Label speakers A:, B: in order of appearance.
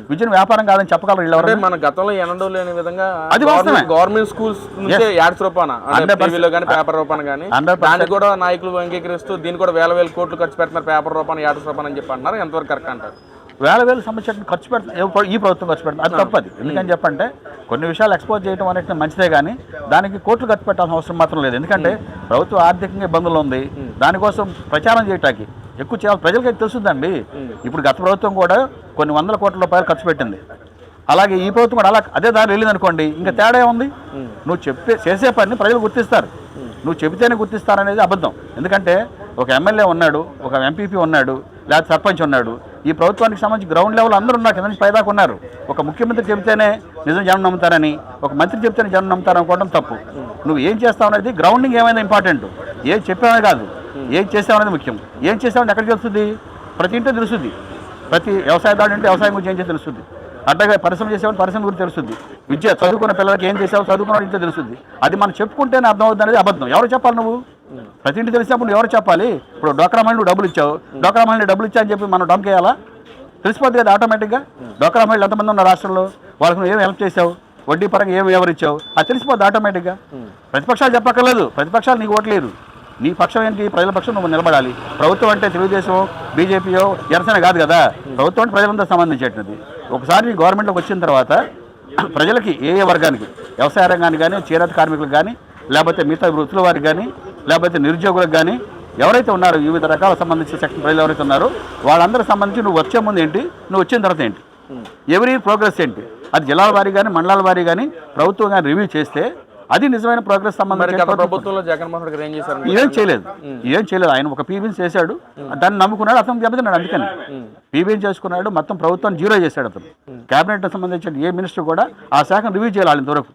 A: విద్యను వ్యాపారం కాదని చెప్పగలరు వీళ్ళు ఎవరు?
B: మన గతంలో ఎన్నడూ లేని విధంగా
A: అది వాస్తవమే.
B: గవర్నమెంట్ స్కూల్స్ నుంచి యాడ్స్ రూపాన టీవీలో కానీ పేపర్ రూపాన కానీ దాన్ని కూడా నాయకులు అంగీకరిస్తూ దీన్ని కూడా వేల కోట్లు ఖర్చు పెడుతున్నారు పేపర్ రూపాన యాడ్స్ రూపాన అని చెప్పి అంటున్నారు. ఎంతవరకు కరెక్ట్ అంటారు?
A: వేల సంబంధించిన ఖర్చు పెడుతుంది ఈ ప్రభుత్వం ఖర్చు పెడుతుంది, అది తప్పది. ఎందుకని చెప్పంటే కొన్ని విషయాలు ఎక్స్పోజ్ చేయడం అనేది మంచిదే కానీ దానికి కోట్లు ఖర్చు పెట్టాల్సిన అవసరం మాత్రం లేదు. ఎందుకంటే ప్రభుత్వం ఆర్థికంగా ఇబ్బందులు ఉంది, దానికోసం ప్రచారం చేయటానికి ఎక్కువ చేయాలి. ప్రజలకి తెలుస్తుందండి. ఇప్పుడు గత ప్రభుత్వం కూడా కొన్ని వందల కోట్ల రూపాయలు ఖర్చు పెట్టింది, అలాగే ఈ ప్రభుత్వం కూడా అలా అదే దారి వెళ్ళింది అనుకోండి, ఇంకా తేడా ఉంది. నువ్వు చేసే పని ప్రజలు గుర్తిస్తారు, నువ్వు చెబితేనే గుర్తిస్తారనేది అబద్ధం. ఎందుకంటే ఒక ఎమ్మెల్యే ఉన్నాడు, ఒక ఎంపీపీ ఉన్నాడు, లేదా సర్పంచ్ ఉన్నాడు. ఈ ప్రభుత్వానికి సంబంధించి గ్రౌండ్ లెవెల్ అందరూ ఉన్నారు, కింద నుంచి పైదాకా ఉన్నారు. ఒక ముఖ్యమంత్రి చెబితేనే నిజం జనం నమ్ముతారని, ఒక మంత్రి చెబితేనే జనం నమ్ముతారనుకోవడం తప్పు. నువ్వు ఏం చేస్తావు అనేది గ్రౌండింగ్ ఏమైనా ఇంపార్టెంట్, ఏం చెప్పావనే కాదు ఏం చేసావనేది ముఖ్యం. ఏం చేసావని ఎక్కడికి తెలుస్తుంది? ప్రతి ఇంట్లో తెలుస్తుంది. ప్రతి వ్యవసాయదారుడు అంటే వ్యవసాయం గురించి ఏం చేసి తెలుస్తుంది, అడ్డగా పరిశ్రమ చేసేవాడు పరిశ్రమ గురించి తెలుస్తుంది. విద్య చదువుకున్న పిల్లలకి ఏం చేసావు చదువుకున్న ఇంట్లో తెలుస్తుంది. అది మనం చెప్పుకుంటేనే అర్థం అవుతుంది అనేది అబద్ధం. ఎవరు చెప్పాలి? నువ్వు ప్రతి ఇంటి తెలిసినప్పుడు ఎవరు చెప్పాలి? ఇప్పుడు డోక్రా మహిళలు డబ్బులు ఇచ్చావు, డోక్రా మహిళలు డబ్బులు ఇచ్చా అని చెప్పి మనం డొంకేయాలా? తెలిసిపోద్ది కదా ఆటోమేటిక్గా. డోక్రా మహిళలు ఎంతమంది ఉన్న రాష్ట్రంలో, వాళ్ళకి నువ్వు ఏం హెల్ప్ చేసావు, వడ్డీ పరంగా ఎవరు ఇచ్చావు, అది తెలిసిపోద్ది ఆటోమేటిక్గా. ప్రతిపక్షాలు చెప్పక్కర్లేదు, ప్రతిపక్షాలు నీకు ఓట్లేరు. నీ పక్షం ఏంటి? ప్రజల పక్షం నువ్వు నిలబడాలి. ప్రభుత్వం అంటే తెలుగుదేశం బీజేపీయో జనసేన కాదు కదా, ప్రభుత్వం అంటే ప్రజలంతా సంబంధించేటిది. ఒకసారి నీ గవర్నమెంట్లోకి వచ్చిన తర్వాత ప్రజలకి ఏ వర్గానికి, వ్యవసాయ రంగానికి కానీ, చేనేత కార్మికులకు కానీ, లేకపోతే మిగతా వృత్తుల వారికి కానీ, లేకపోతే నిరుద్యోగులకు కానీ, ఎవరైతే ఉన్నారో వివిధ రకాల సంబంధించిన సెక్షన్ ప్రజలు ఎవరైతే ఉన్నారో వాళ్ళందరూ సంబంధించి నువ్వు వచ్చే ముందు ఏంటి, నువ్వు వచ్చిన తర్వాత ఏంటి, ఎవరి ప్రోగ్రెస్ ఏంటి, అది జిల్లాల వారీ కానీ మండలాల వారీ కానీ ప్రభుత్వం కానీ రివ్యూ చేస్తే అది నిజమైన ప్రోగ్రెస్ సంబంధించి.
B: ప్రభుత్వంలో జగన్మోహన్ రెడ్డి ఏం చేశారు?
A: ఏం చేయలేదు. ఆయన ఒక పీబీని చేశాడు, దాన్ని నమ్ముకున్నాడు, అతను దెబ్బతిన్నాడు. అందుకని పీబీని చేసుకున్నాడు, మొత్తం ప్రభుత్వం జీరో చేశాడు. అతను క్యాబినెట్ సంబంధించిన ఏ మినిస్టర్ కూడా ఆ శాఖను రివ్యూ చేయాలి ఇంతవరకు.